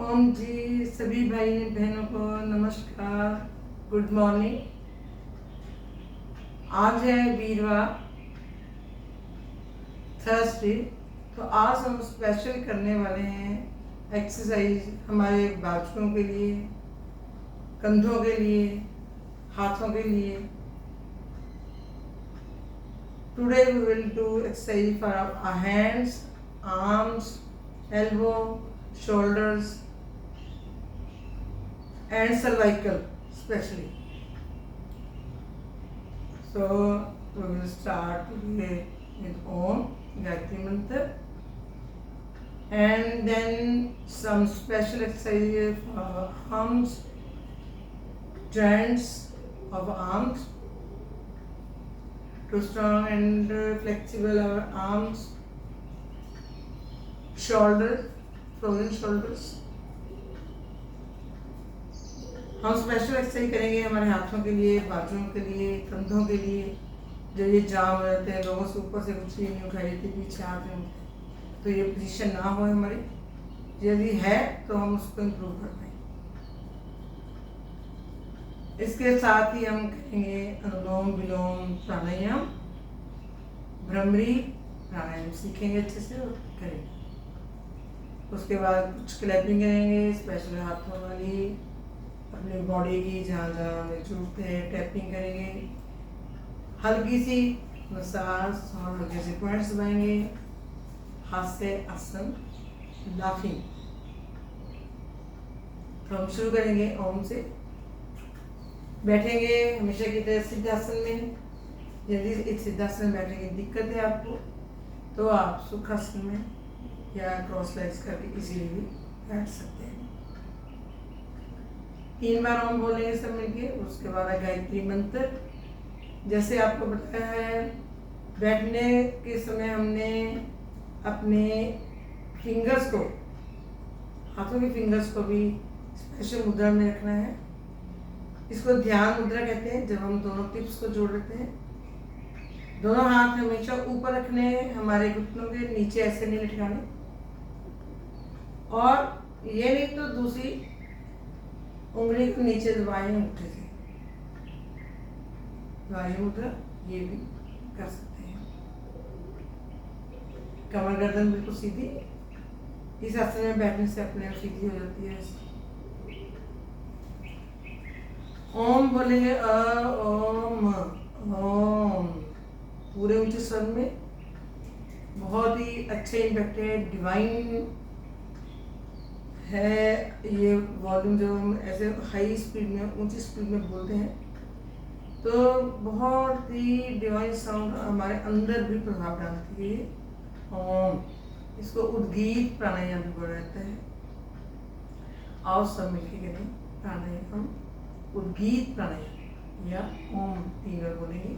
ओम जी, सभी भाई बहनों को नमस्कार, गुड मॉर्निंग। आज है वीरवार, थर्सडे। तो आज हम स्पेशल करने वाले हैं एक्सरसाइज हमारे बाजुओं के लिए, कंधों के लिए, हाथों के लिए। Today we will do exercise for our hands, arms, elbow, shoulders and cervical especially. So we will start today with Om Gayatri Mantra, and then some special exercises for arms, joints of arms, to strong and flexible our arms, shoulders, frozen shoulders. हम special exercise करेंगे हमारे हाथों के लिए, बाजुओं के लिए, कंधों के लिए। जो ये जाम हो जाते हैं, लोगों से ऊपर से कुछ नहीं उठाई जाती, पीछे हाथ में उठते, तो ये पोजीशन ना हो हमारी। यदि है तो हम उसको इम्प्रूव कर पाएंगे। इसके साथ ही हम करेंगे अनुलोम विलोम प्राणायाम, भ्रमरी प्राणायाम सीखेंगे अच्छे से और करेंगे। उसके बाद कुछ क्लैपिंग करेंगे स्पेशल हाथों वाली, अपनी बॉडी की जहाँ जहाँ हमें जरूरत है टैपिंग करेंगे, हल्की सी मसाज और हल्के से पॉइंट्स दबाएंगे। हाथ से आसन लाफिंग। तो हम शुरू करेंगे ओम से। बैठेंगे हमेशा की तरह सिद्धासन में। यदि इस सिद्धासन में बैठने की दिक्कत है आपको, तो आप सुखासन में या क्रॉस लेग्स करके इजीली भी बैठ सकते हैं। 3 बार ओम बोलेंगे सब मिलके। उसके बाद गायत्री मंत्र। जैसे आपको बताया है, बैठने के समय हमने अपने फिंगर्स को, हाथों के फिंगर्स को भी स्पेशल मुद्रा में रखना है। इसको ध्यान मुद्रा कहते हैं। जब हम दोनों टिप्स को जोड़ लेते हैं, दोनों हाथ हमेशा ऊपर रखने, हमारे घुटनों के नीचे ऐसे नहीं लटकाने, और ये नहीं तो दूसरी उंगली को नीचे दबाएं अंगूठे से। वायु मुद्रा ये भी कर सकते हैं। कमर गर्दन बिल्कुल सीधी। इस आसन में बैठने से अपने आप सीधी हो जाती है। ओम बोलेंगे ओम ओम पूरे ऊंचे स्वर में। बहुत ही अच्छे इम्पैक्ट है, डिवाइन है ये वॉल्यूम। जो हम ऐसे हाई स्पीड में, ऊंची स्पीड में बोलते हैं, तो बहुत ही डिवाइन साउंड हमारे अंदर भी प्रभाव डालती है ओम। इसको उद्गीत प्राणायाम भी बोला जाता है। और सब मिलके कहते हैं प्राणायाम, उद्गीत प्राणायाम या ओम 3 बार बोलेंगे।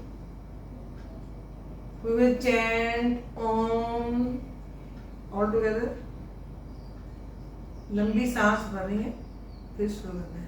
We will chant Om all together. लंबी सांस भरनी है, फिर शुरू करना है।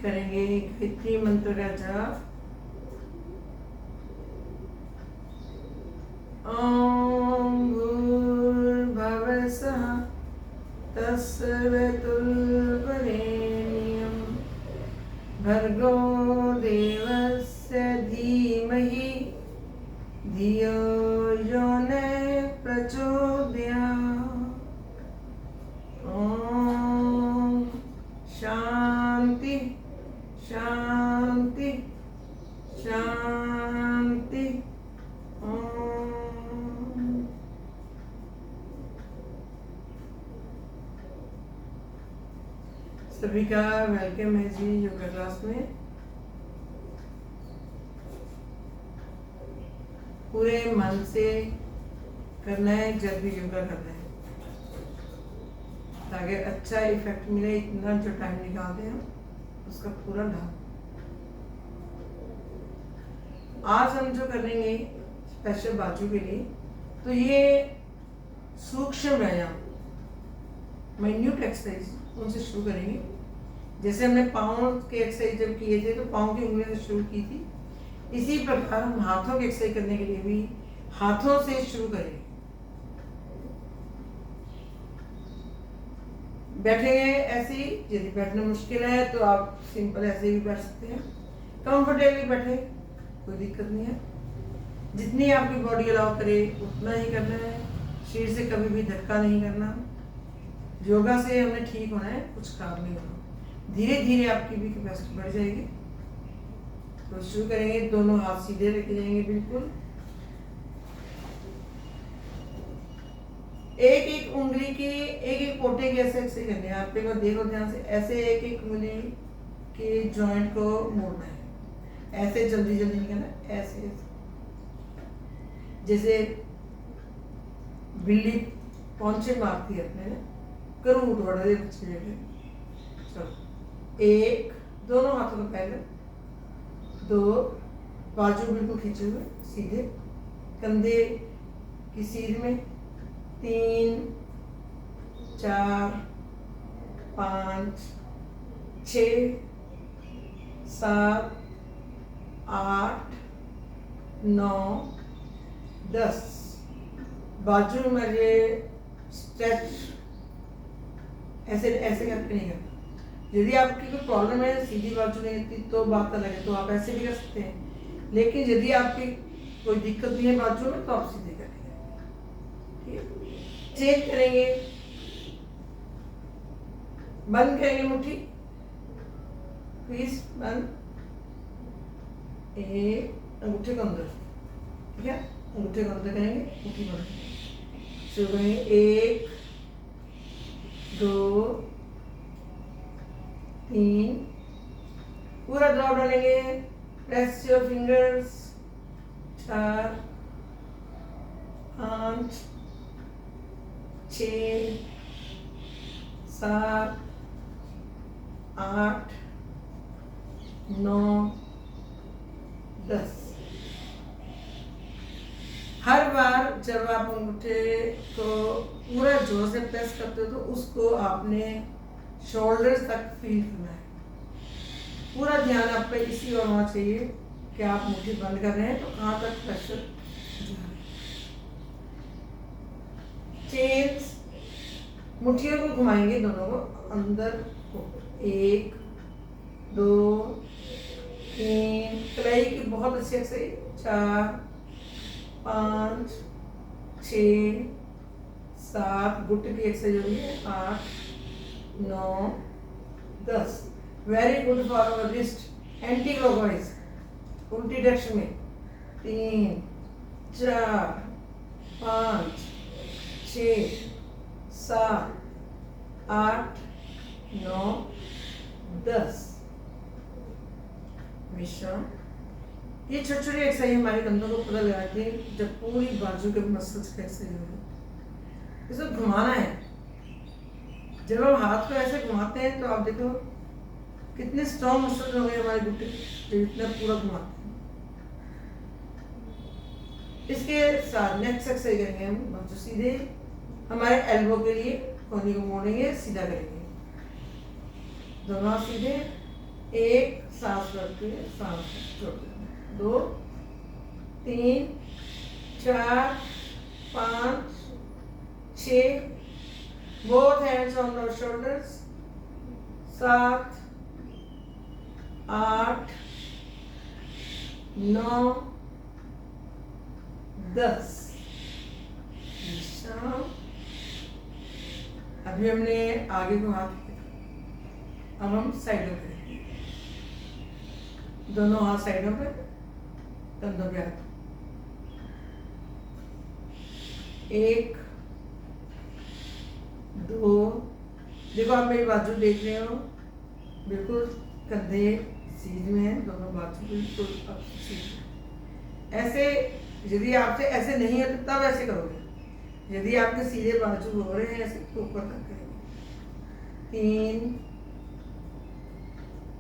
करेंगे गायत्री मंत्र का जाप। ओम भूर्भुवः स्वः तत्सवितुर्वरेण्यं भर्गो देवस्य धीमहि धियो यो न प्रचोदयात्। ओम शांति शांति शांति। सभी का वेलकम है जी योगा क्लास में। पूरे मन से करना है जब भी योगा करना है, ताकि अच्छा इफेक्ट मिले। इतना जो टाइम निकालते हैं उसका पूरा लाभ। आज हम जो करेंगे स्पेशल बाजू के लिए, तो ये सूक्ष्म व्यायाम, माइन्यूट एक्सरसाइज उनसे शुरू करेंगे। जैसे हमने पाँव के एक्सरसाइज जब किए थे तो पाँव की उंगलियों से शुरू की थी, इसी प्रकार हम हाथों की एक्सरसाइज करने के लिए भी हाथों से शुरू करेंगे। बैठेंगे ऐसे ही, यदि बैठना मुश्किल है तो आप सिंपल ऐसे भी बैठ सकते हैं। कंफर्टेबली बैठे, कोई दिक्कत नहीं है। जितनी आपकी बॉडी अलाउ करे उतना ही करना है। शरीर से कभी भी धक्का नहीं करना। योगा से हमने ठीक होना है, कुछ काम नहीं होना। धीरे धीरे आपकी भी कैपेसिटी बढ़ जाएगी। तो शुरू करेंगे। दोनों हाथ सीधे रखे जाएंगे, बिल्कुल एक एक उंगली की एक एक पोटे की ऐसे ऐसे करने हैं। आप एक बार देखो ध्यान से, ऐसे एक एक उंगली के जॉइंट को मोड़ना है। ऐसे जल्दी जल्दी नहीं करना, ऐसे ऐसे जैसे बिल्ली पौंचे मारती है अपने, करूँ थोड़ा देर बच्चे जगह। चलो, एक, दोनों हाथों को पहले, दो, बाजू बिल्कुल खींचे हुए सीधे, कंधे की सीध में, 3, 4, 5, 6, 7, 8, 9, 10। बाजू में ये स्ट्रेच ऐसे ऐसे करके नहीं करना। यदि आपकी कोई प्रॉब्लम है, सीधी बाजू नहीं होती तो बात अलग है, तो आप ऐसे भी कर सकते हैं। लेकिन यदि आपकी कोई दिक्कत नहीं है बाजू में, तो आप सीधे करेंगे। ठीक है, चेक करेंगे। बंद करेंगे मुट्ठी, प्लीज बंद। एक अंगूठे को अंदर, ठीक है, अंगूठे को अंदर करेंगे, मुट्ठी बंद शुरू करेंगे। 1, 2, 3, पूरा ड्रॉप डालेंगे। Press your fingers. 4, 5, 6, 7, 8, 9, 10। हर बार जब आप अंगूठे को पूरा जोर से प्रेस करते हो तो उसको आपने शोल्डर्स तक फील करना है। पूरा ध्यान आप पे इसी ओर होना चाहिए कि आप मुट्ठी बंद कर रहे हैं तो कहाँ तक प्रेशर जा रहा है। चेन्स, मुट्ठियों को घुमाएंगे दोनों को अंदर को। 1, 2, 3, कलाई की बहुत अच्छी एक्सरसाइज। 4, 5, 6, 7, घुट की एक्सरसाइज हो रही है। 8, 9, 10। Very good for our wrist. Anti clockwise, उल्टी डायरेक्शन में। 3, 4, 5, 6, 7, 8, 9, 10। विश्राम। ये छोटी छोटी एक्सरसाइज हमारे कंधों को पता लगाती है जब पूरी बाजू के मसल्स का एक्सरसाइज हो रही है। इसको घुमाना है। जब हम हाथ को ऐसे घुमाते हैं तो आप देखो कितने स्ट्रॉन्ग मसल होंगे हमारे घुटने, जो इतना पूरा घुमाते हैं। इसके साथ नेक्स्ट एक्सरसाइज करेंगे हम बाजू सीधे। हमारे एल्बो के लिए कोहनी को मोड़ेंगे, सीधा करेंगे। दोनों हाथ सीधे। 1, सांस रखते हैं, सांस छोड़ देंगे। 2, 3, 4, 5, 6, both hands on our shoulders। 7, 8, 9, 10। विश्राम। अभी हमने आगे को हाथ किया, अब हम साइडों पे, दोनों हाथ साइडों पे, कंधों पे हाथ। 1, 2, देखो आप मेरी बाजू देख रहे हो, बिल्कुल कंधे सीध में हैं, दोनों बाजू बिल्कुल अब सीध में। ऐसे यदि आपसे ऐसे नहीं है तब ऐसे करोगे। यदि आपके सीधे बाजू हो रहे हैं ऐसे तो ऊपर तक करेंगे। 3,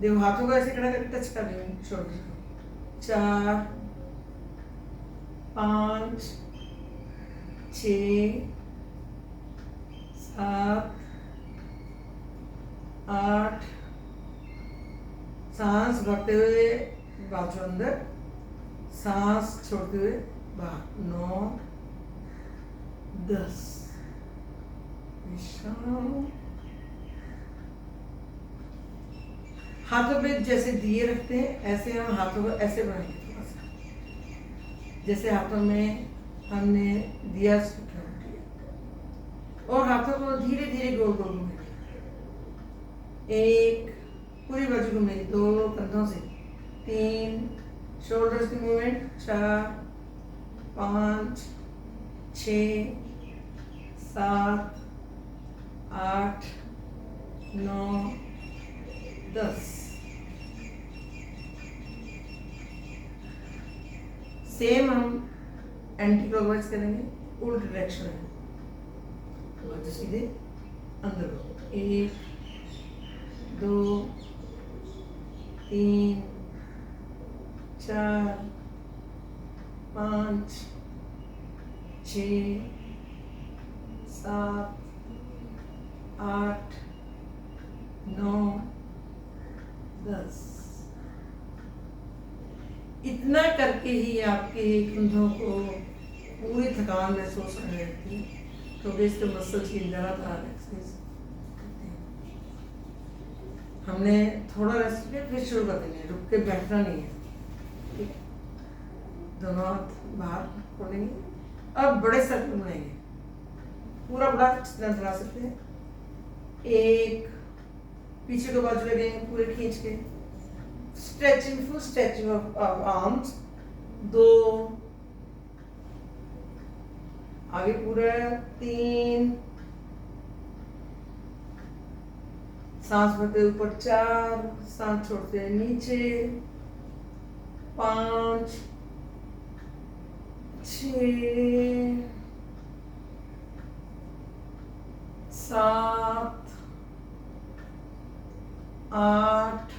देखो हाथों को ऐसे खड़ा करके टच कर रही हूँ शोल्डर को। 4, 5, 6, 7, 8, सांस भरते हुए बाजू अंदर, सांस छोड़ते हुए बाहर। 9, 10, विश्राम। हाथों पे जैसे दिए रखते हैं ऐसे हम हाथों को ऐसे बनाएंगे थोड़ा सा, जैसे हाथों में हमने दिया रखा है। और हाथों को धीरे धीरे गोल गोल घुमाएंगे। 1, पूरी बाजू घुमाएंगे, 2 कंधों से, 3 शोल्डर्स की मूवमेंट, 4, 5, 6, 7, 8, 9, 10। सेम हम एंटी क्लॉकवाइज करेंगे, उल्ट डायरेक्शन में, तो सीधे अंदर को। 1, 2, 3, 4, 5, 6, 7, 8, 9, 10। इतना करके ही आपके कंधों को पूरी थकान महसूस होने लगती है, क्योंकि इसके मसल्स की लगातार एक्सरसाइज करते हैं। हमने थोड़ा रेस्ट किया, फिर शुरू कर देंगे, रुक के बैठना नहीं है। ठीक है, दोनों हाथ बाहर खोलेंगे। अब बड़े सर्कल बनाएंगे, पूरा बड़ा जितना चला सकते हैं। 1, पीछे को बाजू लगेंगे पूरे खींच के, stretching, full stretching of arms. 2, आगे पूरा। 3, सांस भरते ऊपर। 4, सांस छोड़ते नीचे। 5, 6, 7, 8,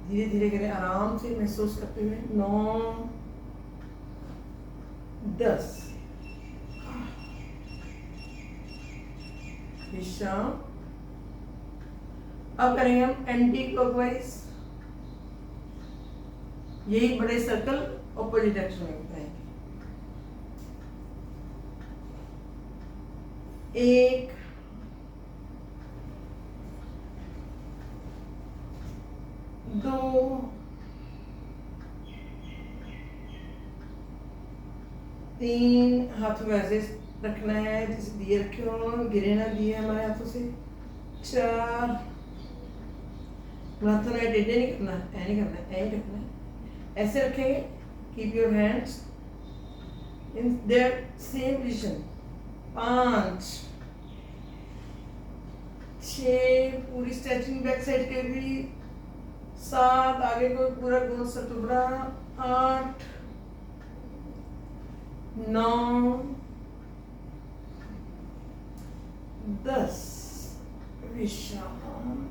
धीरे धीरे करें, आराम से महसूस करते हुए। 9, 10, विश्राम। अब करेंगे हम एंटी क्लॉकवाइज, यही बड़े सर्कल ऑपोजिट डायरेक्शन में बनाएंगे। 1, 2, 3, हाथों को ऐसे रखना है जैसे दिए रखे हो, गिरे ना दिए हमारे हाथों से। 4, हाथों ने टेढ़े नहीं करना, ऐ नहीं करना, ऐ ही रखना है, ऐसे रखेंगे। Keep your hands in their same position. 5, 6, पूरी स्ट्रेचिंग बैक साइड के भी। 7, आगे को पूरा गोल सर्कल बड़ा। 8, 9, 10, विश्राम।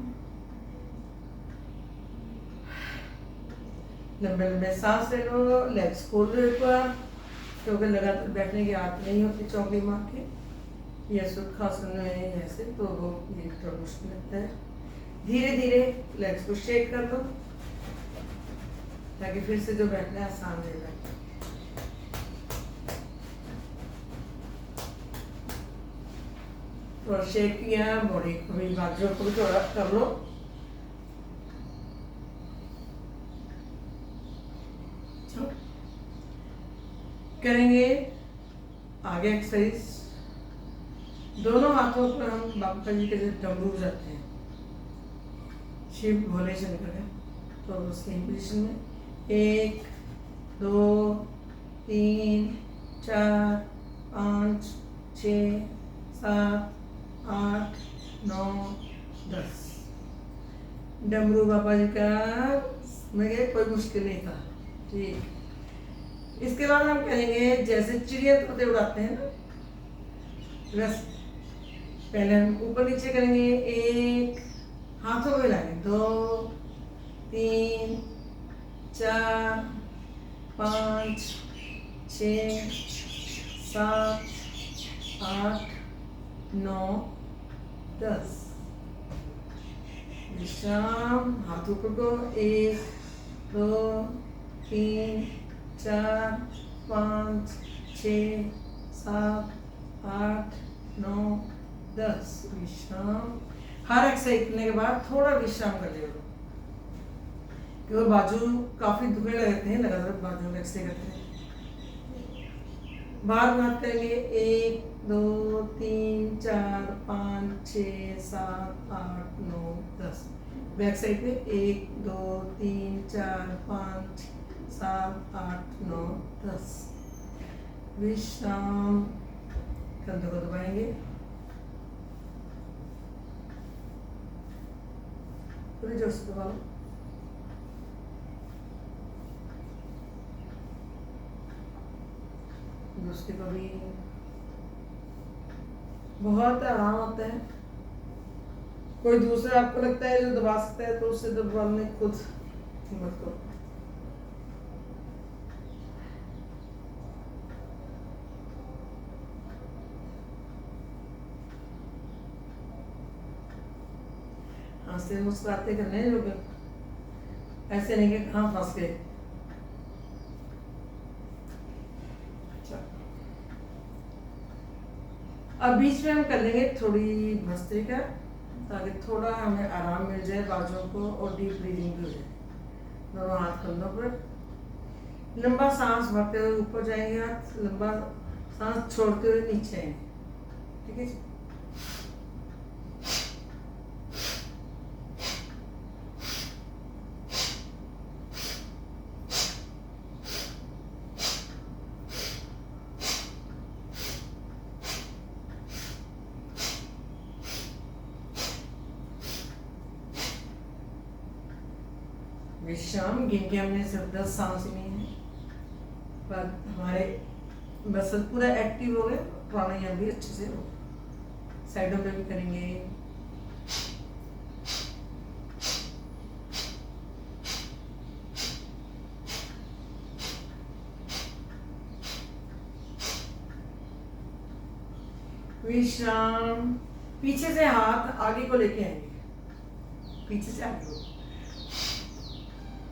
लंबे लंबे सांस ले लो, लेग्स खोल लो एक बार, क्योंकि लगातार बैठने की आदत नहीं होती चौकड़ी मार के, या सुखासन में ऐसे, तो वो ये थोड़ा मुश्किल लगता है। धीरे धीरे लेग्स को शेक कर दो, ताकि फिर से जो बैठना है आसान हो जाए। थोड़ा शेक किया, बॉडी को भी, बाजू को भी थोड़ा कर लो। करेंगे आगे एक्सरसाइज। दोनों हाथों पर हम बाबा जी के डमरू जाते हैं, शिव भोले शंकर है, तो सेम पोजीशन में। 1, 2, 3, 4, 5, 6, 7, 8, 9, 10। डमरू बाबा जी का में कोई मुश्किल नहीं था। ठीक, इसके बाद हम करेंगे जैसे चिड़िया तोते उड़ाते हैं ना, बस पहले हम ऊपर नीचे करेंगे। एक, हाथों में लाएंगे, 2 3 4 5 6 7 8 9 10। विश्राम, हाथ ऊपर को, 1 2 3 4 5 6 7 8 9 10। विश्राम। हर एक्सरसाइज करने के बाद थोड़ा विश्राम कर लिया, क्योंकि बाजू काफी दुखने लगते हैं लगातार बाजू में एक्सरसाइज करते हैं। बार बार करेंगे, 1 2 3 4 5 6 7 8 9 10। बैक साइड पे 1 2 3 4 5 7 8 9 10। विश्राम। कंधों को दबाएंगे, पूरी जोर से दबाओ। दूसरे को भी बहुत आराम होता है। कोई दूसरा आपको लगता है जो दबा सकता है तो उससे दबाने खुद हिम्मत करो। हंसते मुस्कुराते करने हैं लोग, ऐसे नहीं कि कहाँ फंस गए। अब बीच में हम कर लेंगे थोड़ी भस्त्रिका, ताकि थोड़ा हमें आराम मिल जाए बाजुओं को और डीप ब्रीदिंग भी हो जाए। दोनों हाथ कंधों पर, लंबा सांस भरते हुए ऊपर जाएंगे, हाथ लंबा सांस छोड़ते हुए नीचे आएंगे। ठीक है। विश्राम। गिनके हमने सिर्फ 10 सांस ली है, पर हमारे मसल पूरा एक्टिव हो गए, प्राणायाम भी अच्छे से हो। साइडों पे भी करेंगे। विश्राम। पीछे से हाथ आगे को लेके आएंगे, पीछे से आगे को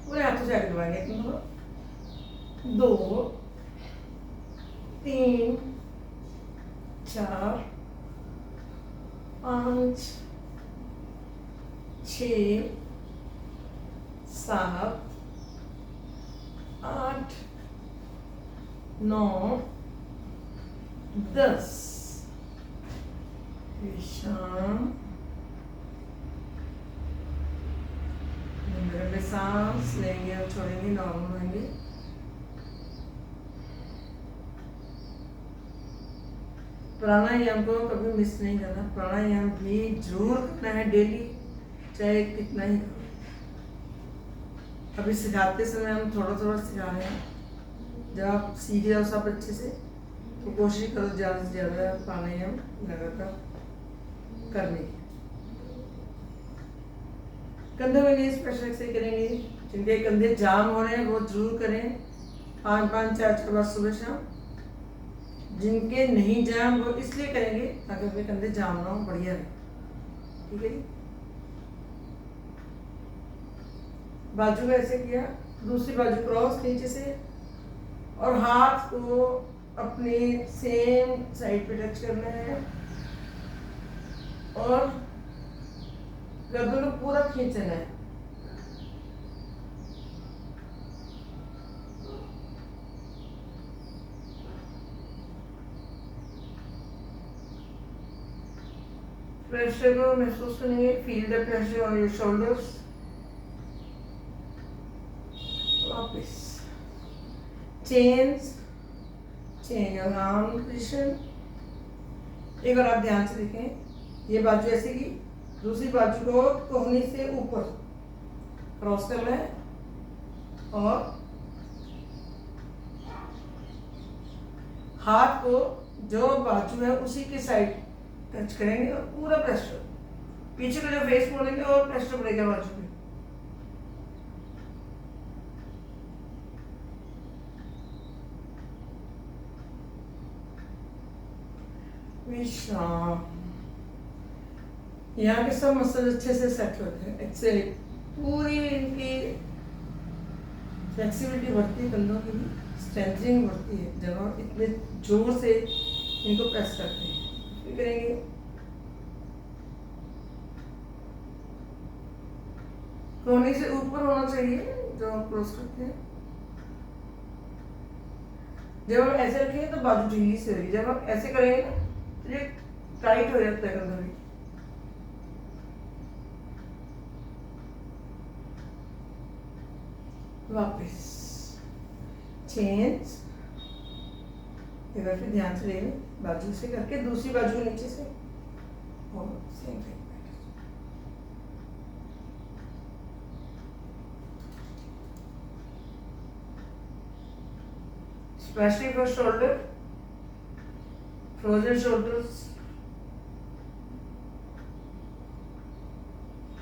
पूरे हाथों से आगे दबाएंगे। 2 3 4 5 6 7 8 9 10। विश्राम। लंबे सांस लेंगे और छोड़ेंगे, नॉर्मल होंगे। प्राणायाम को कभी मिस नहीं करना, प्राणायाम भी जरूर करना है डेली, चाहे कितना ही करो। अभी सिखाते समय हम थोड़ा थोड़ा सिखा रहे हैं। जब आप सीख जाओ सब अच्छे से तो कोशिश करो ज़्यादा से ज़्यादा प्राणायाम लगातार करने की। कंधों में नहीं स्पेशल एक्सरसाइज करेंगे, जिनके कंधे जाम हो रहे हैं वो जरूर करें 5-5 4-4 बार सुबह शाम। जिनके नहीं जाम वो इसलिए करेंगे ताकि अपने कंधे जाम ना हो, बढ़िया रहे। ठीक है जी। बाजू ऐसे किया, दूसरी बाजू क्रॉस नीचे से, और हाथ को अपने सेम साइड पे टच करना है और गर्दन को पूरा खींचना है। प्रेशर को महसूस करेंगे, feel the pressure on your shoulders. वापस चेंज योर आर्म पोजीशन। एक बार आप ध्यान से देखें, ये बाजू ऐसे की, दूसरी बाजू को कोहनी से ऊपर क्रॉस कर लें और हाथ को जो बाजू है उसी के साइड टच करेंगे और पूरा प्रेशर पीछे का जो फेस मोड़ेंगे और प्रेशर पड़ेगा बाजू पे। विश्राम। यहाँ के सब मसल अच्छे से सेट होते हैं। एक्सेल पूरी इनकी फ्लेक्सिबिलिटी बढ़ती है, कंधों की भी स्ट्रेंथनिंग बढ़ती है जब हम इतने जोर से इनको प्रेस करते हैं। फिर करेंगे कोहनी से ऊपर होना चाहिए जो हम क्लोज करते हैं। जब हम ऐसे रखेंगे तो बाजू ढीली से होगी, जब हम ऐसे करेंगे ना तो ये टाइट हो जाता है कंधा भी। वापस चेंज, एक बार फिर ध्यान से लेंगे बाजू से करके दूसरी बाजू नीचे से और same thing. Especially for shoulder, frozen shoulders.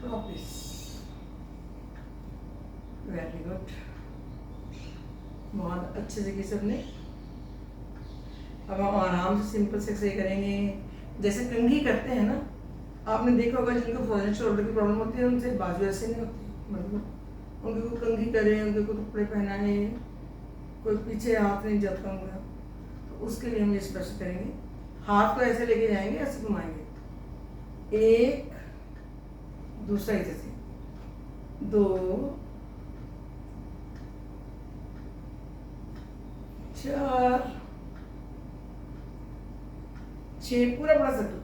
Wapiस, very good, बहुत अच्छे से की सबने। अब हम आराम से सिंपल से एक्सरसाइज करेंगे जैसे कंघी करते हैं ना। आपने देखा होगा जिनको फ्रोजन शोल्डर की प्रॉब्लम होती है उनसे बाजू ऐसे नहीं होती, मतलब उनके को कंघी करें, उनके को कपड़े पहनाए, कोई पीछे हाथ नहीं जाता होगा, तो उसके लिए हम ये स्पेशल करेंगे। हाथ को ऐसे लेके जाएंगे, ऐसे घुमाएंगे, एक दूसरा इधर से, 2 4 6 पूरा बड़ा सर्कल,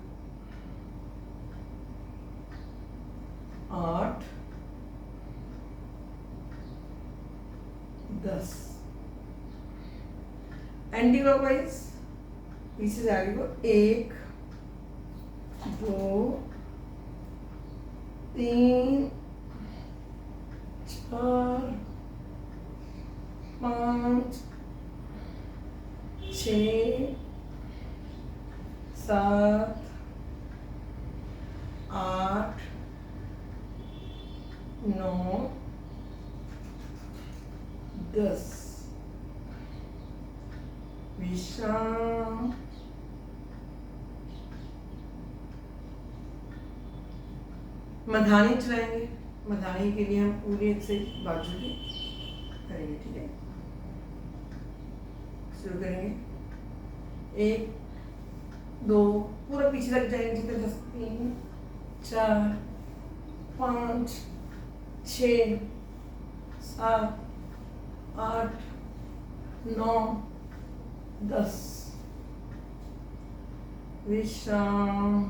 8 10 एंटी क्लॉकवाइज पीछे से आगे को, 1 2 3 4 5 6 7 8 9 10। विश्राम। मधानी चलाएंगे। मधानी के लिए हम पूरी से बाजू की करेंगे, ठीक है। शुरू करेंगे, 1 2 पूरा पीछे लग जाएंगे, 3 4 5 6 7 8 9 10। विश्राम।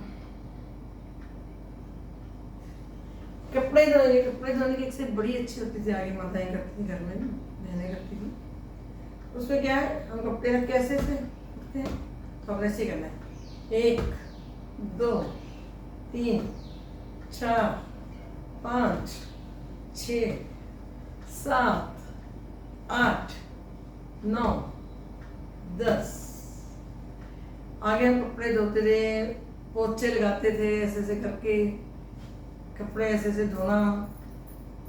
कपड़े धोने, कपड़े धोने की एक बड़ी अच्छी होती थी, आगे माताएं करती थी, घर में बहनें करती थी। उसमें क्या है, हम कपड़े रख के ऐसे से रखते हैं, तो अब ऐसे करना है, 1 2 3 4 5 6 7 8 9 10। आगे हम कपड़े धोते थे, पोछे लगाते थे, ऐसे ऐसे करके कपड़े ऐसे ऐसे धोना,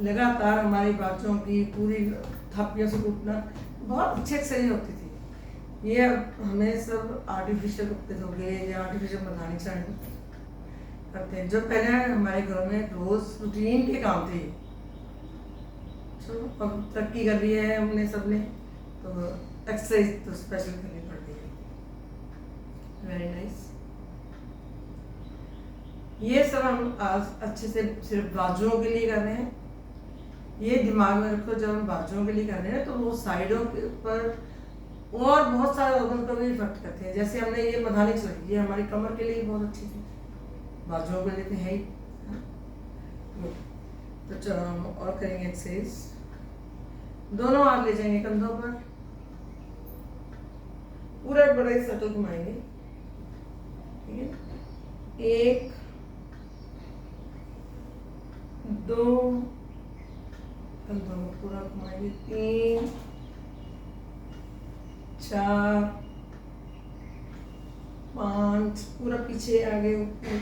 लगातार हमारी बातों की पूरी थापियों से कूटना, बहुत अच्छी एक्सरसाइज होती थी। ये अब हमें सब आर्टिफिशियल कपड़े धो गए या आर्टिफिशियल मधानी चाहे करते हैं, जो पहले हमारे घरों में रोज रूटीन के काम थे। तो अब तरक्की कर ली है हमने सबने, तो एक्सरसाइज तो स्पेशल करनी पड़ती है। Very nice. ये सब हम आज अच्छे से सिर्फ बाजुओं के लिए कर रहे हैं। ये दिमाग में रखो, जब हम बाजुओं के लिए कर रहे हैं तो वो साइडों के ऊपर और बहुत सारे ऑर्गन को भी इफेक्ट करते हैं। जैसे हमने ये मधानी चलाई, ये हमारी कमर के लिए बहुत अच्छी थी, बाजुओं के लिए तो है ही। तो चलो हम और करेंगे एक्सरसाइज। दोनों हाथ ले जाएंगे कंधों पर, पूरा बड़ा ही सर्कल घुमाएंगे, ठीक है। 1 2 कंधों को पूरा घुमाएंगे, 3 4 5, पूरा पीछे आगे ऊपर,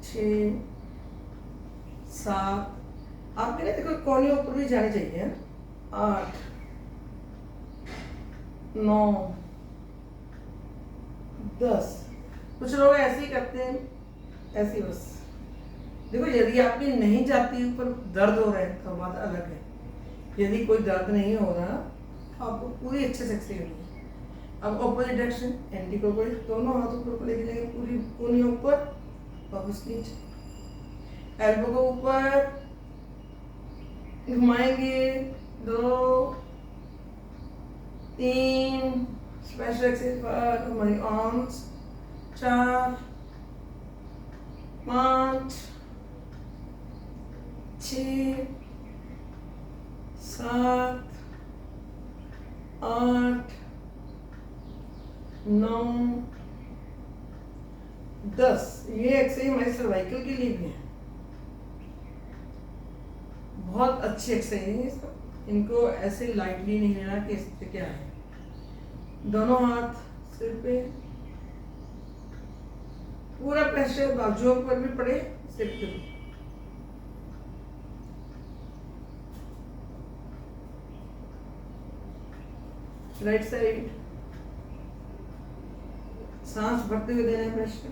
6 7, आपके ना देखो कोने ऊपर भी जाने चाहिए, 8 9 10। कुछ लोग ऐसे ही करते हैं, ऐसे ही बस। देखो यदि आपकी नहीं जाती ऊपर, दर्द हो रहा है तो बात अलग है। यदि कोई दर्द नहीं हो रहा, आपको पूरी अच्छे से एक्सरसाइज होगी। अब ऑपोजिट डायरेक्शन, एंटी क्लॉकवाइज, दोनों हाथ ऊपर को लेके जाएंगे, पूरी कोहनी ऊपर, वापस नीचे, एल्बो को ऊपर घुमाएंगे, 2 3, स्पेशल एक्सरसाइज पर हमारी आर्म्स, 4 5 6 7 8 9 10। ये एक्सरसाइज हमारे सर्वाइकल के लिए भी है, बहुत अच्छी एक्सरसाइज है सब। इनको ऐसे लाइटली नहीं लेना कि इससे क्या है। दोनों हाथ सिर पे, पूरा प्रेशर बाजुओं पर भी पड़े, सिर पे भी। राइट साइड, सांस भरते हुए देना है प्रेशर।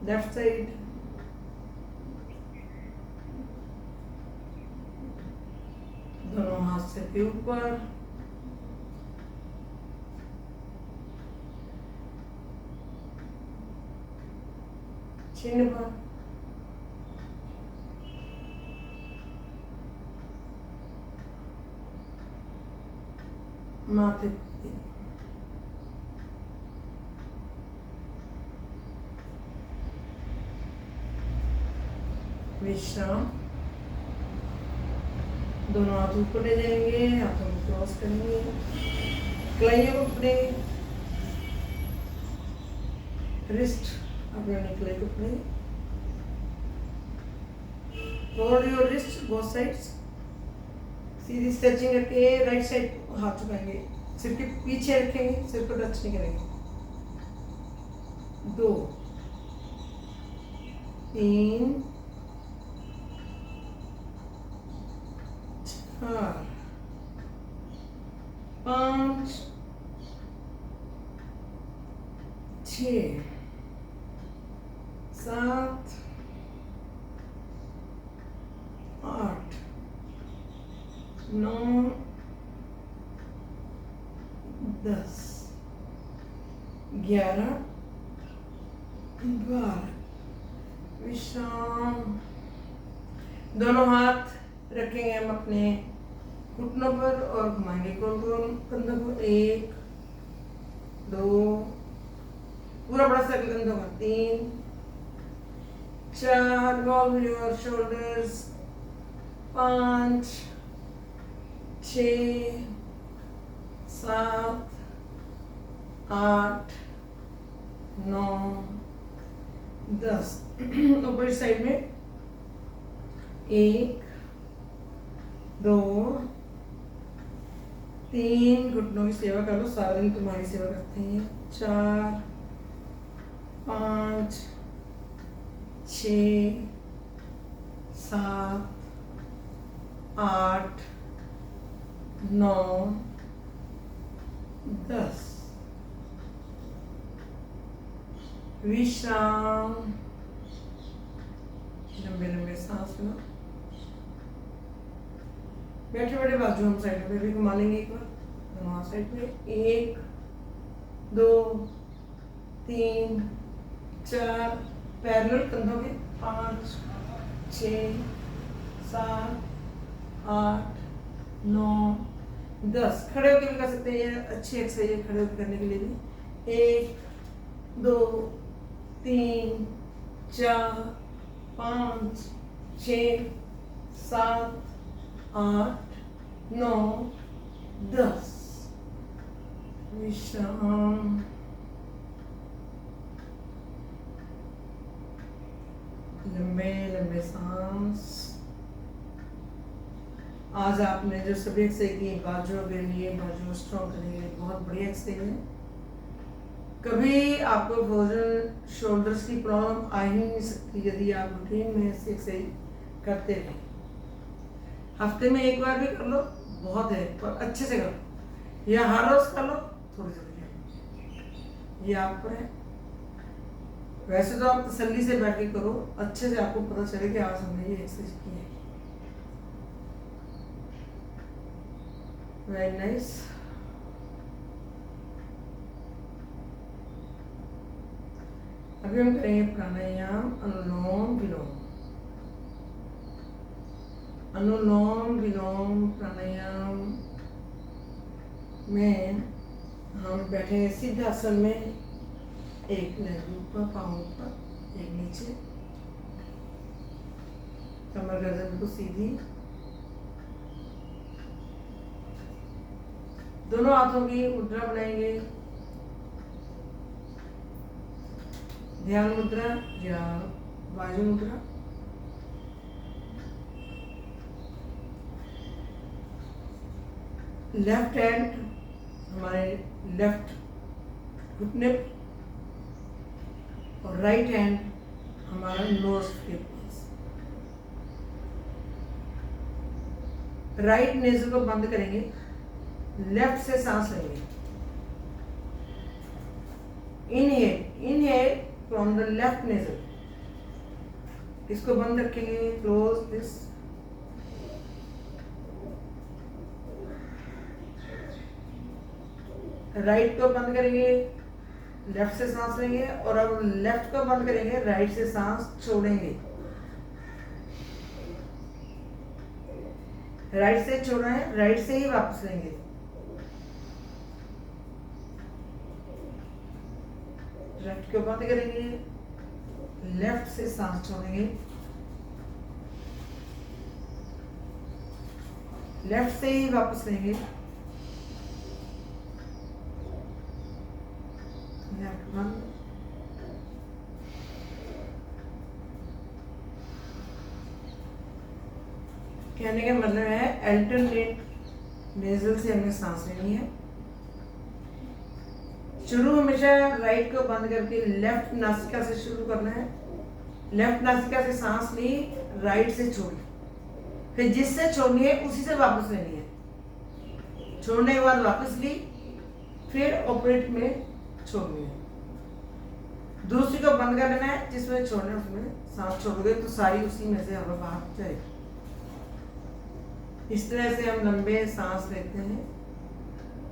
लेफ्ट साइड, दोनों हाथ सिर के ऊपर, चिन्ह पर, माथे पे, विश्राम। दोनों हाथ ऊपर ले जाएंगे, हाथों को क्रॉस करेंगे, कलाइयों को पकड़ेंगे, रिस्ट अपने कलाई को पकड़ेंगे, hold your wrist both sides, Sidhi stretching करके राइट साइड हाथ चुकाएंगे, सिर के पीछे रखेंगे, सिर को टच नहीं करेंगे, 2 3 4 5 6 7 8 9 10 11 12। विश्राम। दोनों हाथ रखेंगे हम अपने घुटनों पर और घुमाएंगे गोल गोल कंधों को, 1 2, पूरा बड़ा सर्कल कंधों का, 3 4, roll your shoulders, 5 6 7 8 9 10। ऊपर साइड में 1 2 3, घुटनों की सेवा कर लो, सारा दिन तुम्हारी सेवा करते हैं, 4 5 6 7 8 9 10। विश्राम। लंबे लंबे सांस लो, बैठे बैठे बाजू हम साइड पे भी घुमा लेंगे एक बार, दोनों साइड में, 1 2 3 4, पैरेलल कंधों के, 5 6 7 8 9 10। खड़े होकर भी कर सकते हैं, ये अच्छी एक्सरसाइज है खड़े होकर करने के लिए भी। 1 2 3 4 5 6 7 8 9 10। विश्राम। लंबे लंबे सांस। आज आपने जो सभी एक्सरसाइज की बाजुओं के लिए, बाजू स्ट्रॉन्ग करने के लिए बहुत बढ़िया एक्सरसाइज है। कभी आपको फ्रोजन शोल्डर्स की प्रॉब्लम आ ही नहीं सकती यदि आप रूटीन में ऐसी एक्सरसाइज करते रहें। हफ्ते में एक बार भी कर लो बहुत है, पर अच्छे से करो, या हर रोज कर लो, थोड़ी थोड़ी कर लो, ये आप पर है। वैसे तो आप तसल्ली से बैठ के करो, अच्छे से आपको पता चले कि आज हमने ये एक्सरसाइज की है। Very nice. अभी हम करेंगे प्राणायाम अनुलोम विलोम। अनुलोम विलोम प्राणायाम में हम बैठे सिद्धासन में, एक लेग ऊपर, पाँव ऊपर, एक नीचे, कमर गर्दन बिल्कुल सीधी, दोनों हाथों की मुद्रा बनाएंगे, ध्यान मुद्रा या वायु मुद्रा। लेफ्ट हैंड हमारे लेफ्ट घुटने और राइट हैंड हमारा नोज के पास। राइट नेज़ल को बंद करेंगे, लेफ्ट से सांस लेंगे। Inhale from the left nasal, इसको बंद रखेंगे, क्लोज दिस। राइट को बंद करेंगे, लेफ्ट से सांस लेंगे, और अब लेफ्ट को बंद करेंगे, राइट से सांस छोड़ेंगे। राइट से छोड़ना है, राइट से ही वापस लेंगे। राइट को बंद करेंगे, लेफ्ट से सांस छोड़ेंगे, लेफ्ट से ही वापस लेंगे। लेफ्ट बंद, कहने का मतलब है अल्टरनेट नेजल से हमें सांस लेनी है। शुरू हमेशा राइट को बंद करके लेफ्ट नासिका से शुरू करना है। लेफ्ट नासिका से सांस ली, राइट से छोड़ी, फिर जिससे छोड़नी है उसी से वापस लेनी है। छोड़ने के बाद वापस ली, फिर ऑपोजिट में छोड़नी है। दूसरी को बंद कर लेना है, जिसमें छोड़ना है उसमें सांस छोड़ोगे तो सारी उसी में से हवा बाहर जाएगी। इस तरह से हम लंबे सांस लेते हैं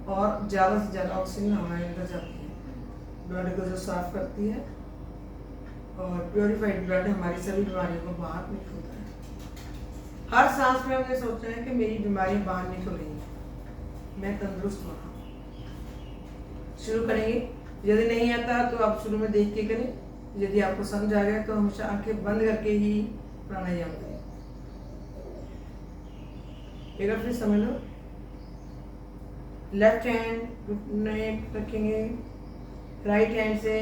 और ज़्यादा से ज़्यादा ऑक्सीजन हमारे अंदर जाती है, ब्लड को जो साफ करती है, और प्योरीफाइड ब्लड हमारी सभी बीमारियों को बाहर निकलता है। हर सांस में हमने सोचना है कि मेरी बीमारी बाहर निकल रही है, मैं तंदुरुस्त हो रहा हूँ। शुरू करेंगे। यदि नहीं आता तो आप शुरू में देख के करें, यदि आपको समझ आ गया तो हमेशा आंखें बंद करके ही प्राणायाम करें। एक बार फिर समझ लो। लेफ्ट हैंड घुटने रखेंगे, राइट हैंड से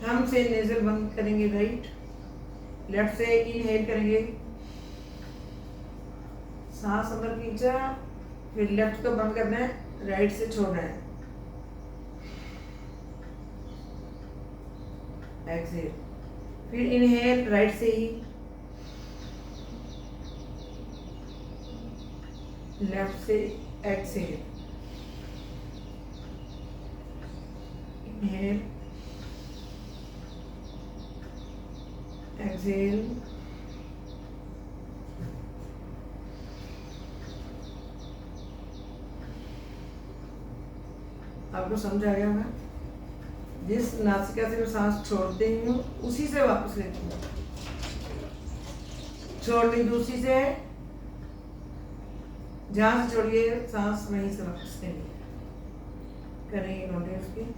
थंब से नेजल बंद करेंगे, राइट। लेफ्ट से इनहेल करेंगे, सांस अंदर खींचा, फिर लेफ्ट को बंद करना है, राइट से छोड़ना है, एक्सहेल। फिर इनहेल राइट से ही, लेफ्ट से एक्सहेल, इनहेल, एक्सहेल, आपको समझ आ गया होगा। जिस नासिका से मैं सांस छोड़ते हूँ उसी से वापस लेती हूँ, छोड़ ली दूसरी से, जहाँ से छोड़िए सांस वहीं से वापस लेंगे। करेंगे कंटिन्यूस की।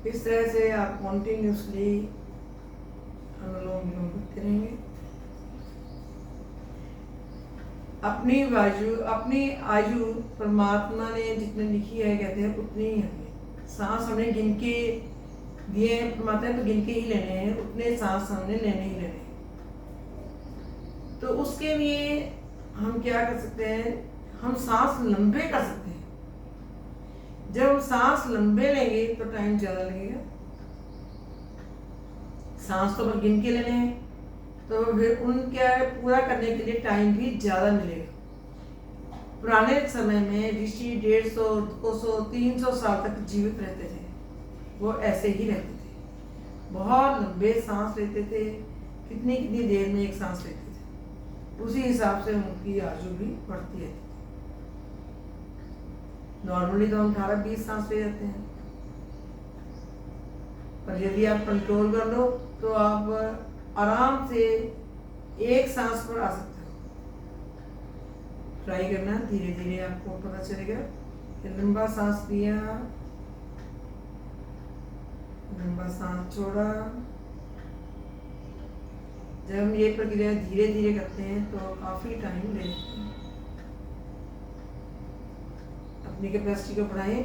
इस तरह से आप कॉन्टिन्यूसली अनुलोम विलोम करते रहेंगे। अपनी आयु परमात्मा ने जितने लिखी है, कहते हैं उतनी ही हमें सांस हमने गिन के दिए हैं परमात्मा, तो गिन के ही लेने हैं, उतने सांस हमने लेने ही लेने हैं। तो उसके लिए हम क्या कर सकते हैं, हम सांस लंबे कर सकते हैं। जब हम सांस लंबे लेंगे तो टाइम ज़्यादा लगेगा। सांस तो पर गिन के लेने हैं, तो फिर उनके पूरा करने के लिए टाइम भी ज़्यादा मिलेगा। पुराने समय में ऋषि 150, 200, 300 साल तक जीवित रहते थे। वो ऐसे ही रहते थे, बहुत लंबे सांस लेते थे, कितनी कितनी देर में एक सांस लेते थे। उसी हिसाब से उनकी आयु भी बढ़ती है। नॉर्मली तो हम 18-20 सांस ले जाते हैं, पर यदि आप कंट्रोल कर लो तो आप आराम से एक सांस पर आ सकते हो। ट्राई करना, धीरे धीरे आपको पता चलेगा कि लंबा सांस लिया, लंबा सांस छोड़ा। जब हम ये प्रक्रिया धीरे धीरे करते हैं तो काफ़ी टाइम ले लेते हैं। अपनी कैपेसिटी को बढ़ाएं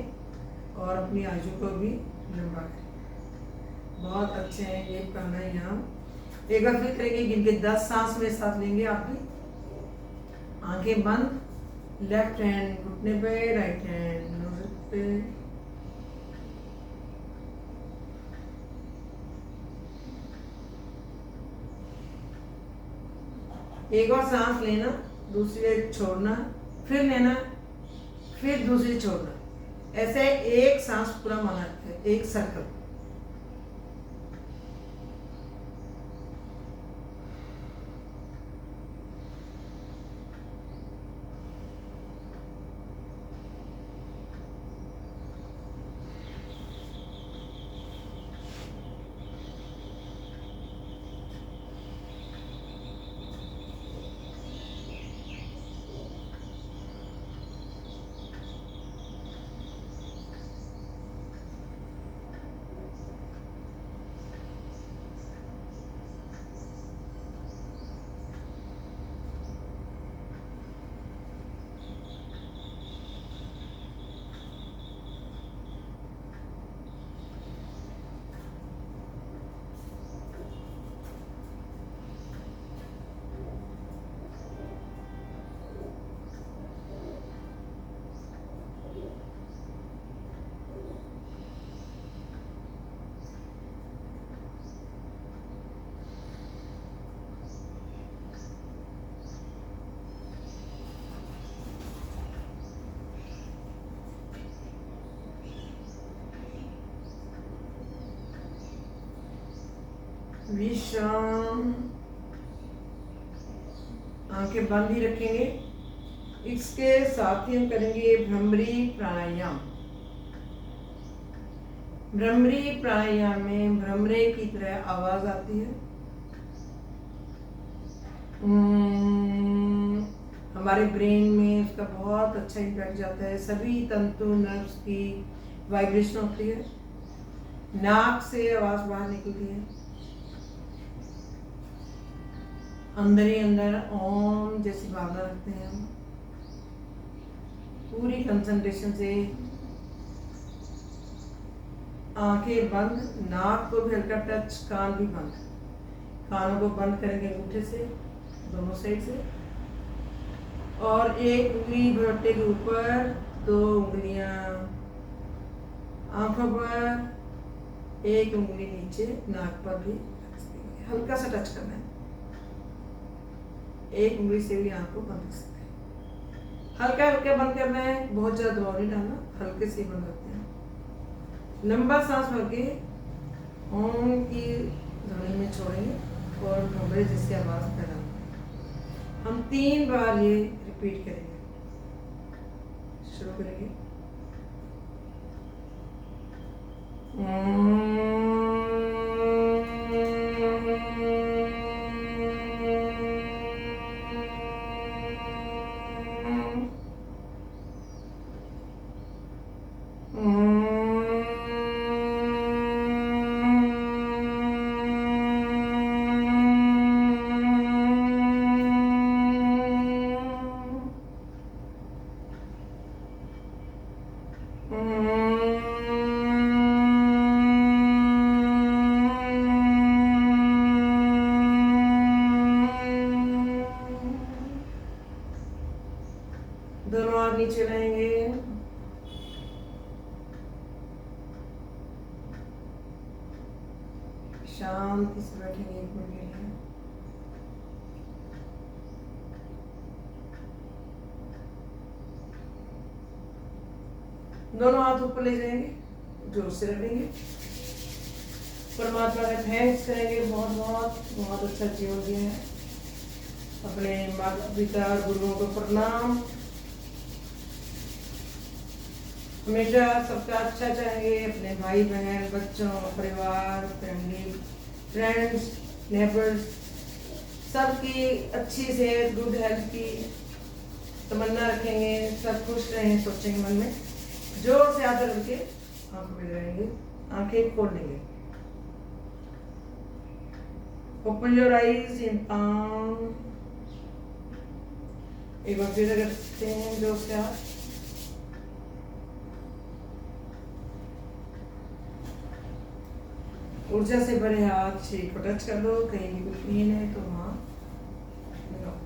और अपनी आयु को भी लंबा करें। बहुत अच्छे हैं ये प्राणायाम। एक बार फिर करेंगे, गिन के 10 सांस में साथ लेंगे। आप भी आंखें बंद, लेफ्ट हैंड घुटने पे, राइट हैंड नोज पे। एक और सांस लेना, दूसरी छोड़ना, फिर लेना, फिर दूसरी छोड़ना। ऐसे एक सांस पूरा माना है, एक सर्कल। विश्राम, आंखें बंद ही रखेंगे। इसके साथ ही हम करेंगे भ्रमरी प्राणायाम। भ्रमरी प्राणायाम में भ्रमरे की तरह आवाज आती है। हमारे ब्रेन में उसका बहुत अच्छा इम्पैक्ट जाता है। सभी तंतु नर्व्स की वाइब्रेशन होती है, नाक से आवाज बाहर निकलती है, अंदर ही अंदर ओम जैसी भावना रखते हैं हम। पूरी कंसंट्रेशन से आंखें बंद, नाक को भी हल्का टच, कान भी बंद। कानों को बंद करेंगे अंगूठे से, दोनों साइड से, और एक उंगली भुट्टे के ऊपर, 2 उंगलियां आंखों पर, एक उंगली नीचे नाक पर भी हल्का सा टच करना है। एक उंगली से भी आंख को बंद कर सकते हैं। हल्का हल्का बंद करना है, बहुत ज्यादा दबाव नहीं डालना, हल्के से बंद करते हैं। लंबा सांस भर के ओम की ध्वनि में छोड़ेंगे और भंवरे जैसी आवाज पैदा होगी। हम 3 बार ये रिपीट करेंगे। शुरू करेंगे। दिमाग नीचे लाएंगे, शांति से बैठेंगे 1 मिनट के लिए। दोनों हाथ ऊपर ले जाएंगे, जोर से रखेंगे, परमात्मा का थैंक्स करेंगे, बहुत बहुत बहुत अच्छा जीवन दिया है। अपने माता पिता गुरुओं को प्रणाम। हमेशा सबका अच्छा चाहेंगे, अपने भाई बहन, बच्चों, परिवार, फैमिली, फ्रेंड्स, नेबर्स, सबकी अच्छी सेहत, गुड हेल्थ की तमन्ना रखेंगे, सब खुश रहें, सोचेंगे मन में, जोर से आदर करके आंखें बंद रहेंगे, आंखें खोल लेंगे। Open your eyes in palm। एक बार फिर अगर सकते हैं जोर से आप, ऊर्जा से भरे हाथ शरीर को टच कर लो, कहीं भी कोई पेन है तो वहाँ लगाओ।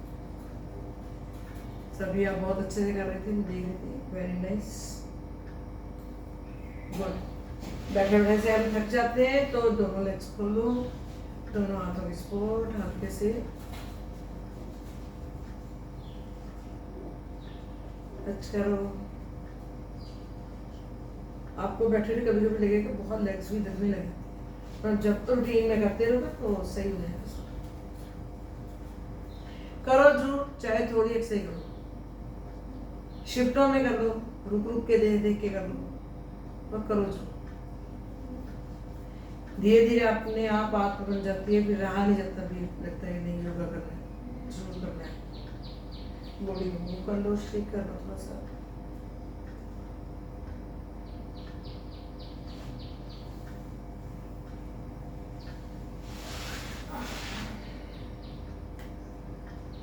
सभी आप बहुत अच्छे से कर रहे थे, देख रहे थे, वेरी नाइस, गुड। बैठे बैठे से हम थक जाते हैं तो दोनों लेग्स खोलो, दोनों हाथों की सपोर्ट हल्के से टच करो। आपको बैठे कभी कभी लगेगा कि बहुत लेग्स भी दबने लगे, पर जब तो रूटीन में करते रहोगे तो सही हो जाएगा। करो जरूर, चाहे थोड़ी एक्सरसाइज करो, शिफ्टों में कर लो, रुक रुक के देख देख के कर लो, पर करो जरूर। धीरे धीरे अपने आप आत्म बन जाती है, फिर रहा नहीं जाता, भी लगता है नहीं योगा करना है, जरूर करना है। बॉडी को मूव कर लो, शेक कर लो थोड़ा सा।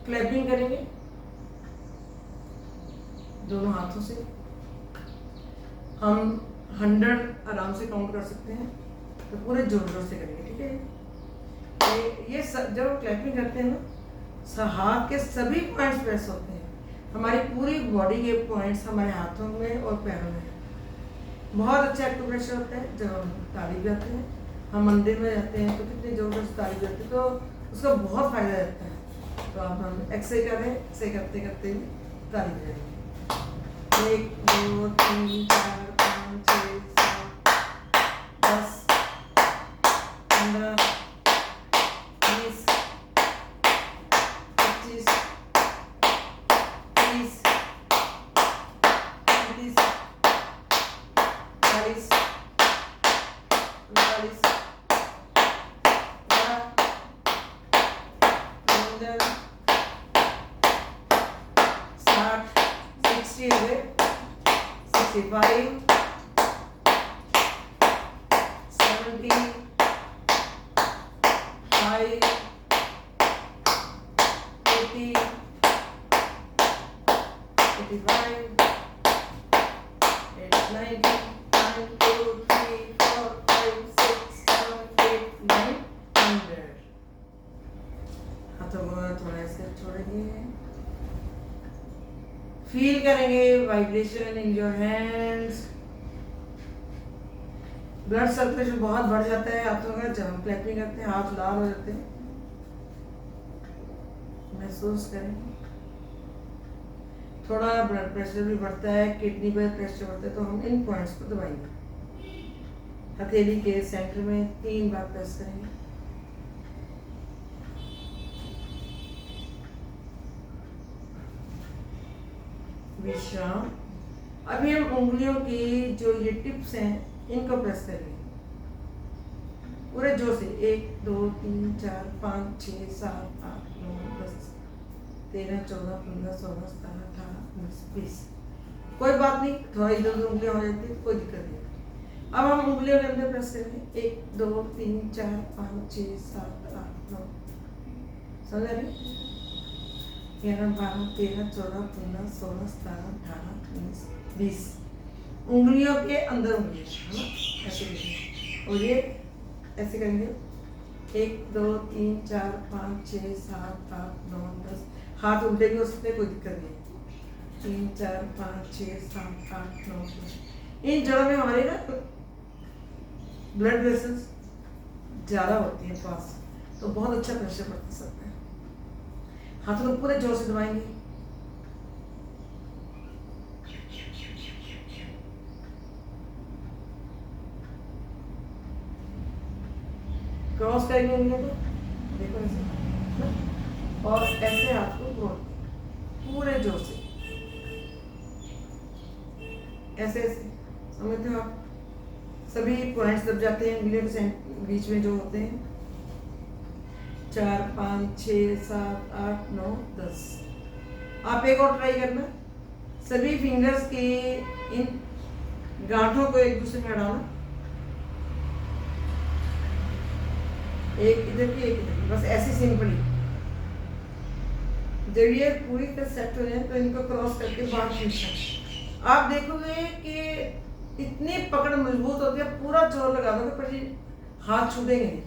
क्लैपिंग करेंगे दोनों हाथों से। हम 100 आराम से काउंट कर सकते हैं, तो पूरे जोर जोर से करेंगे, ठीक है। ये जब क्लैपिंग करते हैं ना, हाथ के सभी पॉइंट्स प्रेस होते हैं, हमारी पूरी बॉडी के पॉइंट्स हमारे हाथों में और पैरों में। बहुत अच्छा एक्यूप्रेशर होता है। जब हम ताली बजाते हैं, हम मंदिर में जाते हैं तो कितनी जोर जोर से ताली बजाते हैं, तो उसका बहुत फायदा रहता है। तो अब हम एक्सरसाइज कर रहे हैं, एक्सरसाइज करते करते ताली बजाएंगे। 1 2 3 4 5 6 7 10 15 20 25 30 35 40 45 65 70 5 80 85 90 1 2 3 4 5 6 7 8 9 100। हाथों को थोड़ा ऐसे छोड़ेंगे, फील करेंगे vibration in your hands. Blood circulation बहुत बढ़ जाता है हाथों का जब हम क्लैपिंग करते हैं, हाथ लाल हो जाते हैं, महसूस करेंगे। थोड़ा ब्लड प्रेशर भी बढ़ता है, किडनी पर प्रेशर बढ़ता है, तो हम इन पॉइंट्स को दबाएंगे। हथेली के सेंटर में 3 बार प्रेस करेंगे। विश्राम। अभी हम उंगलियों की जो ये टिप्स हैं इनको प्रेस करेंगे पूरे जोर से। 1 2 3 4 5 6 7 8 9 10 13 14 15 16 17 18 19 20। कोई बात नहीं, थोड़ा इधर उधर उंगलियां हो जाती है, कोई दिक्कत नहीं। अब हम उंगलियों के अंदर प्रेस करेंगे। 1 2 3 4 5 6 7 8 9, समझ आ रही? 11 12 13 14 15 16 17 18 19 20। उंगलियों के अंदर उंगलियां, है ना, ऐसे करेंगे। और ये ऐसे करेंगे। 1 2 3 4 5 6 7 8 9 10। हाथ उल्टे भी हो सकते, कोई दिक्कत नहीं। 3 4 5 6 7 8 9 10। इन जड़ों में हमारे ना ब्लड वेसल्स ज़्यादा होती हैं पास, तो बहुत अच्छा प्रेशर पड़ता सकता है। हाथों को पूरे जोर से दबाएंगे। क्रॉस करेंगे उंगलियों को, देखो ऐसे, और ऐसे हाथ को घोट पूरे जोर से, ऐसे ऐसे, समझते हो आप? सभी पॉइंट्स दब जाते हैं उंगलियों के बीच में जो होते हैं। 4 5 6 7 8 9 10। आप एक और ट्राई करना, सभी फिंगर्स के इन गांठों को एक दूसरे में अड़ाना, एक इधर की एक इधर की, बस ऐसी सिंपली। जब ये पूरी तरह सेट हो जाए तो इनको क्रॉस करके बाहर खींचना। आप देखोगे कि इतनी पकड़ मजबूत होती है, पूरा जोर लगा दोगे पर ये हाथ छूटेंगे नहीं,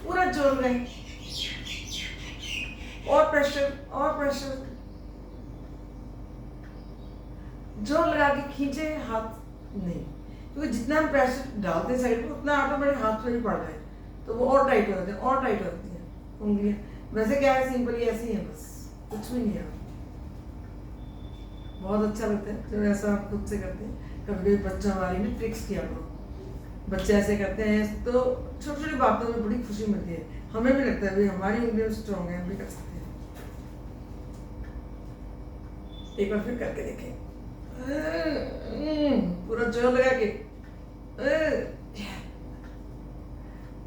पूरा जोर लगाएंगे, और प्रेशर और प्रेशर, जोर लगा के खींचे हाथ नहीं, क्योंकि जितना हम प्रेशर डालते हैं साइड को उतना ऑटोमेटिक हाथ में भी पड़ रहा है, तो वो और टाइट हो जाते हैं, और टाइट हो जाती हैं उंगलियां। वैसे क्या है, सिंपली ऐसी है, बस कुछ भी नहीं है। बहुत अच्छा लगता है जब ऐसा आप खुद से करते हैं। कभी कभी बच्चा हमारी ने ट्रिक्स किया करो, बच्चे ऐसे करते हैं तो छोटी छोटी बातों में बड़ी खुशी मिलती है, हमें भी लगता है भाई हमारी उंगलियां स्ट्रॉन्ग है, हम भी कर सकते हैं। एक बार फिर करके देखें, पूरा जोर लगा के,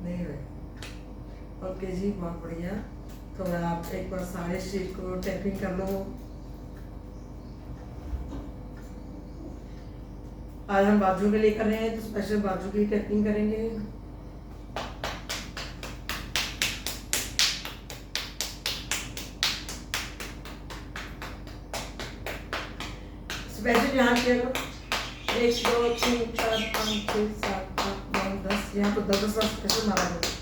नहीं भाई। ओके जी, बहुत बढ़िया। तो आप एक बार सारे शरीर को टैपिंग कर लो। आज हम बाजू के लिए कर रहे हैं, तो स्पेशल बाजू की टैपिंग करेंगे। स्पेशल यहाँ किया करो, 1 2 3 4 5 6 7 8 9 10, यहाँ तो 10 बार स्पेशल मारा करो।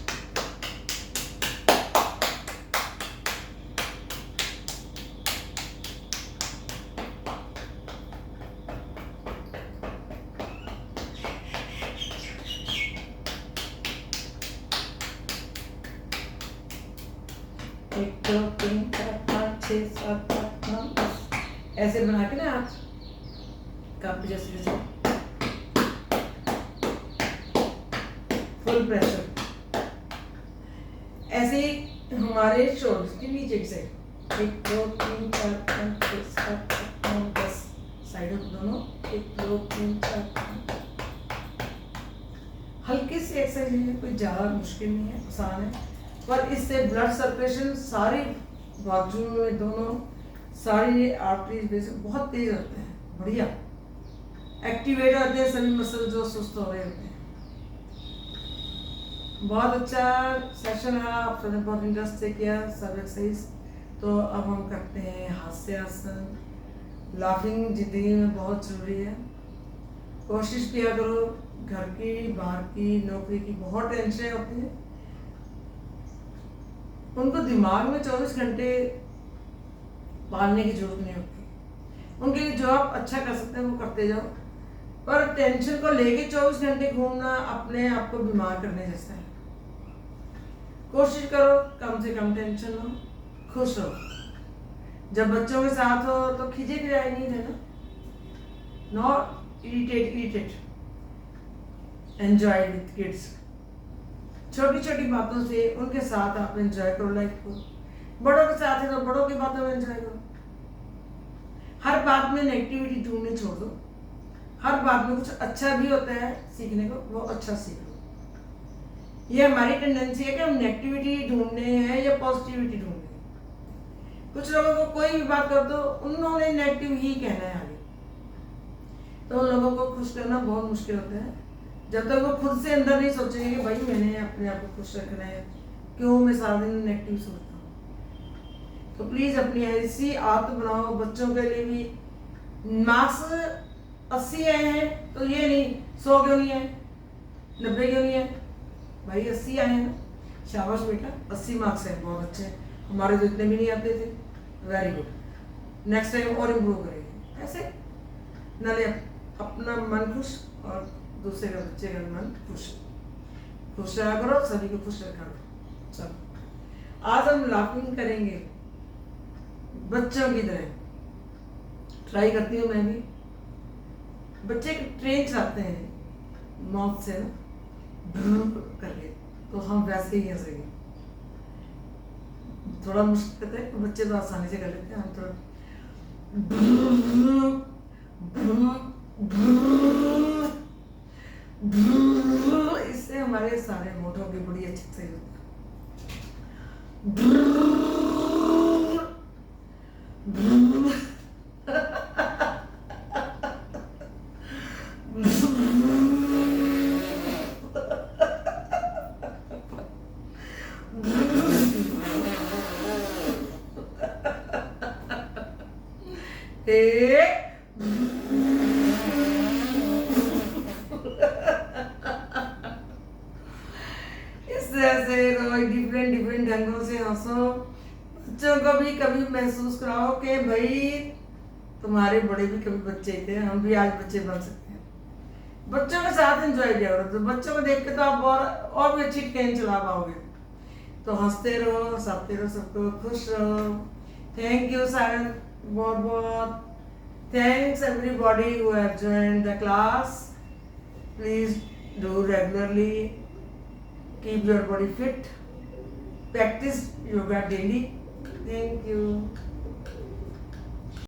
एक दो तीन चार पाँच 6 7 8 9 10, ऐसे बना के ना आप कप जैसे जैसे फुल प्रेशर, ऐसे ही हमारे शोल्डर के नीचे की साइड। 1 2 3 4 5 6 7 8 9 10, साइडों दोनों 1 2 3 4 5। हल्की सी एक्सरसाइज है, कोई ज़्यादा मुश्किल नहीं है, आसान है, पर इससे ब्लड सर्कुलेशन सारी बाजू में दोनों सारी आर्टरीज में बहुत तेज होते हैं, बढ़िया एक्टिवेट होते हैं सभी मसल जो सुस्त हो रहे होते हैं। बहुत अच्छा सेशन है, आप सबने बहुत इंटरेस्ट से किया सब एक्सरसाइज। तो अब हम करते हैं हास्यासन। लाफिंग जिंदगी में बहुत ज़रूरी है, कोशिश किया करो। घर की, बाहर की, नौकरी की बहुत टेंशन होती है, उनको दिमाग में 24 घंटे पालने की जरूरत नहीं होती। उनके लिए जो आप अच्छा कर सकते हैं वो करते जाओ, पर टेंशन को लेके 24 घंटे घूमना अपने आप को बीमार करने जैसा है। कोशिश करो कम से कम टेंशन हो, खुश हो। जब बच्चों के साथ हो तो खिजे खिजाए नहीं रहना, not irritate, enjoy with kids. छोटी छोटी बातों से उनके साथ आप एंजॉय करो लाइफ को। बड़ों के साथ है तो बड़ों की बातों में एंजॉय करो। हर बात में नेगेटिविटी ढूंढने छोड़ दो, हर बात में कुछ अच्छा भी होता है सीखने को, वो अच्छा सीख लो। ये हमारी टेंडेंसी है कि हम नेगेटिविटी ढूंढने हैं या पॉजिटिविटी ढूंढने हैं। कुछ लोगों को कोई भी बात कर दो, उन्होंने नेगेटिव ही कहना है आगे, तो उन लोगों को खुश करना बहुत मुश्किल होता है जब तक वो खुद से अंदर नहीं सोचेंगे कि भाई मैंने अपने आप को खुश रखना है, क्यों मैं सारा दिन नेगेटिव सोचता हूँ। तो प्लीज़ अपनी ऐसी आदत बनाओ। बच्चों के लिए भी मार्क्स 80 आए हैं तो ये नहीं 100 क्यों नहीं आए, 90 क्यों नहीं आए, भाई 80 आए हैं ना, शाबाश बेटा 80 मार्क्स है, बहुत अच्छे हैं। हमारे तो इतने भी नहीं आते थे, वेरी गुड। नेक्स्ट टाइम और इम्प्रूव करेंगे। ऐसे नाले अपना मन खुश और दूसरे का बच्चे का मन खुश रहा करो, सभी को खुश रखा करो। सब आज हम लाफिंग करेंगे बच्चों की तरह। ट्राई करती हूँ मैं भी। बच्चे ट्रेन चलाते हैं माउथ से ना करके, तो हम वैसे ही हंसेंगे। थोड़ा मुश्किल है, बच्चे तो आसानी से कर लेते हैं, हम थोड़ा इससे हमारे सारे होठों की बड़ी अच्छी से ऐसे डिफरेंट डिफरेंट ढंगों से हंसो। बच्चों को भी कभी महसूस कराओ कि भाई तुम्हारे बड़े भी कभी बच्चे थे, हम भी आज बच्चे बन सकते हैं। बच्चों के साथ एंजॉय किया करो, तो बच्चों को देख के तो आप और भी अच्छी ट्रेन चला पाओगे। तो हंसते रहो, हंसाते रहो, सबको खुश रहो। थैंक यू सायन, बहुत बहुत thanks everybody who have joined the class. Please do regularly. Keep your body fit. Practice yoga daily. Thank you.